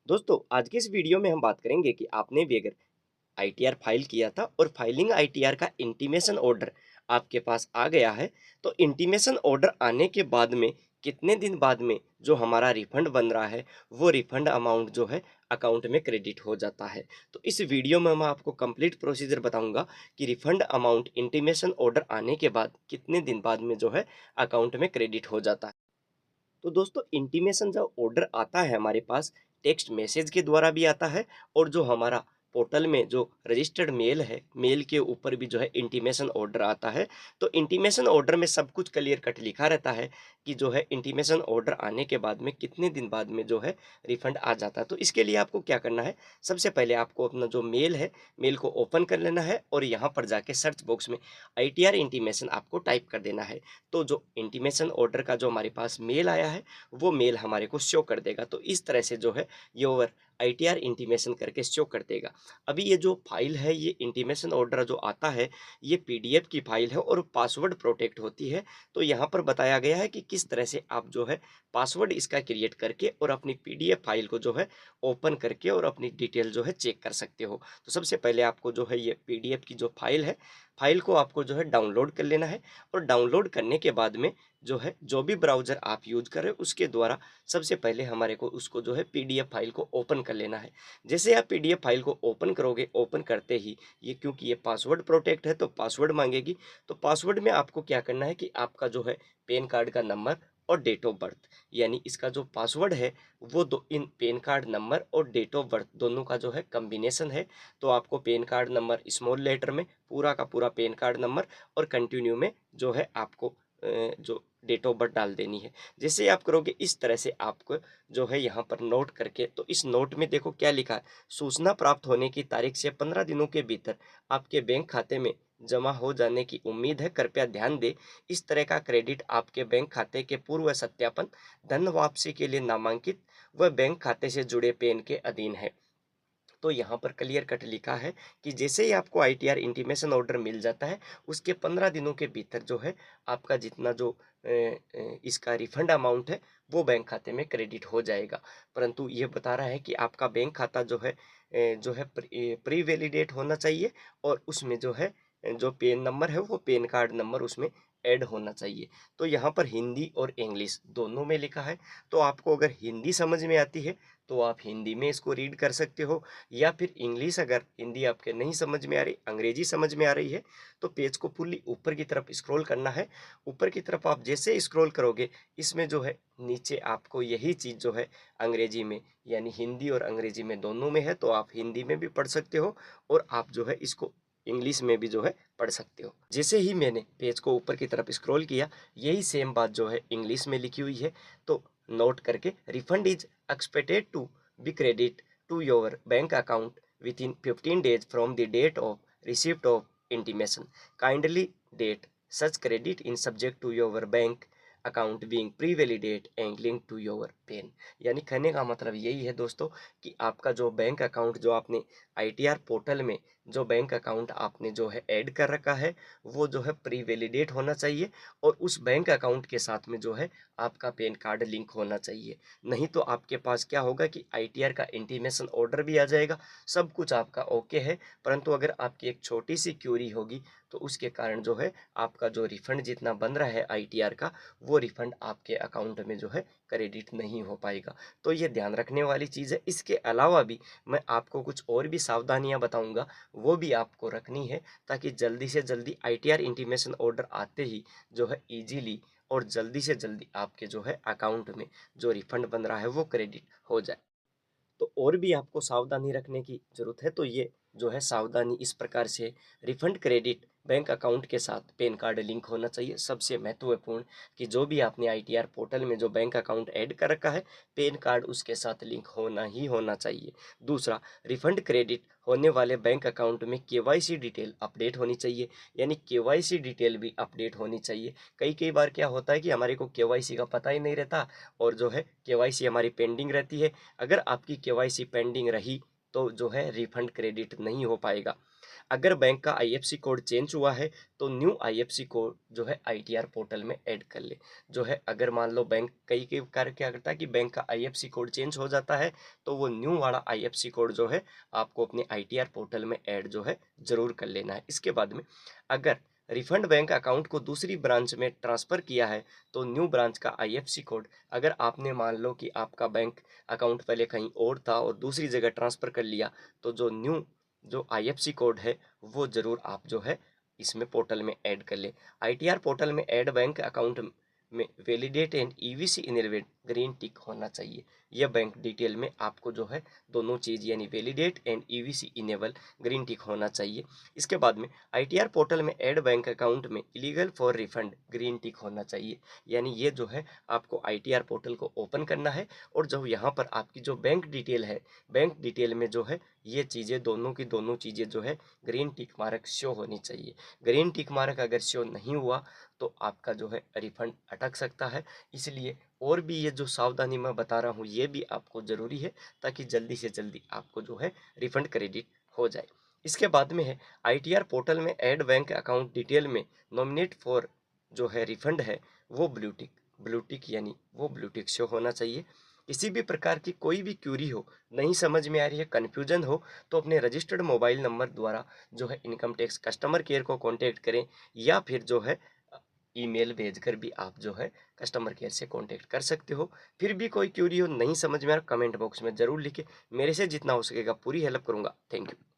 दोस्तों आज की इस वीडियो में हम बात करेंगे कि आपने भी अगर आईटीआर फाइल किया था और फाइलिंग आईटीआर का इंटीमेशन ऑर्डर आपके पास आ गया है, तो इंटीमेशन ऑर्डर आने के बाद में कितने दिन बाद में जो हमारा रिफंड बन रहा है वो रिफंड अमाउंट जो है अकाउंट में क्रेडिट हो जाता है। तो इस वीडियो में मैं आपको कंप्लीट प्रोसीजर बताऊंगा कि रिफंड अमाउंट इंटीमेशन ऑर्डर आने के बाद कितने दिन बाद में जो है अकाउंट में क्रेडिट हो जाता है। तो दोस्तों इंटीमेशन जब ऑर्डर आता है हमारे पास, टेक्स्ट मैसेज के द्वारा भी आता है और जो हमारा पोर्टल में जो रजिस्टर्ड मेल है, मेल के ऊपर भी जो है इंटीमेशन ऑर्डर आता है। तो इंटीमेशन ऑर्डर में सब कुछ क्लियर कट लिखा रहता है कि जो है इंटीमेशन ऑर्डर आने के बाद में कितने दिन बाद में जो है रिफंड आ जाता है। तो इसके लिए आपको क्या करना है, सबसे पहले आपको अपना जो मेल है, मेल को ओपन कर लेना है और यहाँ पर जाके सर्च बॉक्स में आईटीआर इंटीमेशन आपको टाइप कर देना है। तो जो इंटीमेशन ऑर्डर का जो हमारे पास मेल आया है वो मेल हमारे को शो कर देगा। तो इस तरह से जो है योर आईटीआर इंटीमेशन करके शो कर देगा। अभी ये जो फाइल है, ये इंटीमेशन ऑर्डर जो आता है, ये पीडीएफ की फाइल है और पासवर्ड प्रोटेक्ट होती है। तो यहाँ पर बताया गया है कि किस तरह से आप जो है पासवर्ड इसका क्रिएट करके और अपनी पीडीएफ फाइल को जो है ओपन करके और अपनी डिटेल जो है चेक कर सकते हो। तो सबसे पहले आपको जो है ये पीडीएफ की जो फाइल है, फाइल को आपको जो है डाउनलोड कर लेना है और डाउनलोड करने के बाद में जो है जो भी ब्राउज़र आप यूज़ कर रहे हो उसके द्वारा सबसे पहले हमारे को उसको जो है पीडीएफ फाइल को ओपन कर लेना है। जैसे आप पीडीएफ फाइल को ओपन करोगे, ओपन करते ही ये क्योंकि ये पासवर्ड प्रोटेक्ट है तो पासवर्ड मांगेगी। तो पासवर्ड में आपको क्या करना है कि आपका जो है पैन कार्ड का नंबर और डेट ऑफ बर्थ, यानी इसका जो पासवर्ड है वो दो इन पैन कार्ड नंबर और डेट ऑफ बर्थ दोनों का जो है कॉम्बिनेशन है। तो आपको PAN card number small letter में पूरा का पूरा पैन कार्ड नंबर और कंटिन्यू में जो है आपको जो डेट ऑफ बर्थ डाल देनी है। जैसे आप करोगे इस तरह से आपको जो है यहाँ पर नोट करके, तो इस नोट में देखो क्या लिखा है, सूचना प्राप्त होने की तारीख से 15 दिनों के भीतर आपके बैंक खाते में जमा हो जाने की उम्मीद है, कृपया ध्यान दें इस तरह का क्रेडिट आपके बैंक खाते के पूर्व सत्यापन, धन वापसी के लिए नामांकित व बैंक खाते से जुड़े पैन के अधीन है। तो यहाँ पर क्लियर कट लिखा है कि जैसे ही आपको आईटीआर इंटीमेशन ऑर्डर मिल जाता है उसके 15 दिनों के भीतर जो है आपका जितना जो इसका रिफंड अमाउंट है वो बैंक खाते में क्रेडिट हो जाएगा। परंतु ये बता रहा है कि आपका बैंक खाता जो है प्री वैलिडेट होना चाहिए और उसमें जो है जो पेन नंबर है वो पेन कार्ड नंबर उसमें ऐड होना चाहिए। तो यहाँ पर हिंदी और इंग्लिश दोनों में लिखा है। तो आपको अगर हिंदी समझ में आती है तो आप हिंदी में इसको रीड कर सकते हो, या फिर इंग्लिश अगर हिंदी आपके नहीं समझ में आ रही, अंग्रेजी समझ में आ रही है, तो पेज को फुल्ली ऊपर की तरफ स्क्रॉल करना है। ऊपर की तरफ आप जैसे स्क्रॉल करोगे इसमें जो है नीचे आपको यही चीज़ जो है अंग्रेजी में, यानी हिंदी और अंग्रेजी में दोनों में है, तो आप हिंदी में भी पढ़ सकते हो और आप जो है इसको इंग्लिश में भी जो है पढ़ सकते हो। जैसे ही मैंने पेज को ऊपर की तरफ स्क्रॉल किया, यही सेम बात जो है इंग्लिश में लिखी हुई है। तो नोट करके, refund is expected to be credit to your bank account within 15 days from the date of receipt of intimation. Kindly date such credit in subject to your bank account being pre validate and link to your PAN. यानी कहने का मतलब यही है दोस्तों कि आपका जो बैंक अकाउंट जो आपने आईटीआर पोर्टल में जो बैंक अकाउंट आपने जो है ऐड कर रखा है वो जो है प्री वैलिडेट होना चाहिए और उस बैंक अकाउंट के साथ में जो है आपका पैन कार्ड लिंक होना चाहिए। नहीं तो आपके पास क्या होगा कि आईटीआर का इंटीमेशन ऑर्डर भी आ जाएगा, सब कुछ आपका ओके है, परंतु अगर आपकी एक छोटी सी क्यूरी होगी तो उसके कारण जो है आपका जो रिफंड जितना बन रहा है आईटीआर का वो रिफंड आपके अकाउंट में जो है क्रेडिट नहीं हो पाएगा। तो ये ध्यान रखने वाली चीज़ है। इसके अलावा भी मैं आपको कुछ और भी सावधानियां बताऊंगा, वो भी आपको रखनी है ताकि जल्दी से जल्दी आईटीआर इंटीमेशन ऑर्डर आते ही जो है इजीली और जल्दी से जल्दी आपके जो है अकाउंट में जो रिफंड बन रहा है वो क्रेडिट हो जाए। तो और भी आपको सावधानी रखने की ज़रूरत है। तो ये जो है सावधानी इस प्रकार से, रिफंड क्रेडिट बैंक अकाउंट के साथ पैन कार्ड लिंक होना चाहिए। सबसे महत्वपूर्ण कि जो भी आपने आईटीआर पोर्टल में जो बैंक अकाउंट ऐड कर रखा है पैन कार्ड उसके साथ लिंक होना ही होना चाहिए। दूसरा, रिफंड क्रेडिट होने वाले बैंक अकाउंट में केवाईसी डिटेल अपडेट होनी चाहिए, यानी केवाईसी डिटेल भी अपडेट होनी चाहिए। कई कई बार क्या होता है कि हमारे को केवाईसी का पता ही नहीं रहता और जो है केवाईसी हमारी पेंडिंग रहती है। अगर आपकी केवाईसी पेंडिंग रही तो जो है रिफंड क्रेडिट नहीं हो पाएगा। अगर बैंक का आईएफएससी कोड चेंज हुआ है तो न्यू आईएफएससी कोड जो है आईटीआर पोर्टल में ऐड कर ले। जो है अगर मान लो बैंक कई कार्य क्या करता है कि बैंक का आईएफएससी कोड चेंज हो जाता है, तो वो न्यू वाला आईएफएससी कोड जो है आपको अपने आईटीआर पोर्टल में ऐड जो है ज़रूर कर लेना है। इसके बाद में अगर रिफंड बैंक अकाउंट को दूसरी ब्रांच में ट्रांसफ़र किया है तो न्यू ब्रांच का आईएफएससी कोड, अगर आपने मान लो कि आपका बैंक अकाउंट पहले कहीं और था और दूसरी जगह ट्रांसफ़र कर लिया, तो जो आईएफएससी कोड है वो ज़रूर आप जो है इसमें पोर्टल में ऐड कर ले। आईटीआर पोर्टल में ऐड बैंक अकाउंट में validate and EVC enabled green टिक होना चाहिए। यह बैंक डिटेल में आपको जो है दोनों चीज़ यानी validate and EVC enable green टिक होना चाहिए। इसके बाद में आईटीआर पोर्टल में ऐड बैंक अकाउंट में इलीगल फॉर रिफंड ग्रीन टिक होना चाहिए। यानी ये जो है आपको आईटीआर पोर्टल को ओपन करना है और जो यहाँ पर आपकी जो बैंक डिटेल है, बैंक डिटेल में जो है ये चीज़ें दोनों की दोनों चीज़ें जो है ग्रीन टिक मार्क शो होनी चाहिए। ग्रीन टिक मार्क अगर शो नहीं हुआ तो आपका जो है रिफंड अटक सकता है। इसलिए और भी ये जो सावधानी मैं बता रहा हूँ ये भी आपको ज़रूरी है ताकि जल्दी से जल्दी आपको जो है रिफंड क्रेडिट हो जाए। इसके बाद में है आईटीआर पोर्टल में ऐड बैंक अकाउंट डिटेल में नॉमिनेट फॉर जो है रिफंड है वो ब्लू टिक यानी वो ब्लू टिक शो होना चाहिए। किसी भी प्रकार की कोई भी क्यूरी हो, नहीं समझ में आ रही है, कन्फ्यूजन हो, तो अपने रजिस्टर्ड मोबाइल नंबर द्वारा जो है इनकम टैक्स कस्टमर केयर को कांटेक्ट करें या फिर जो है ईमेल भेजकर भी आप जो है कस्टमर केयर से कांटेक्ट कर सकते हो। फिर भी कोई क्यूरी हो, नहीं समझ में आ रहा, कमेंट बॉक्स में ज़रूर लिखें। मेरे से जितना हो सकेगा पूरी हेल्प करूँगा। Thank you.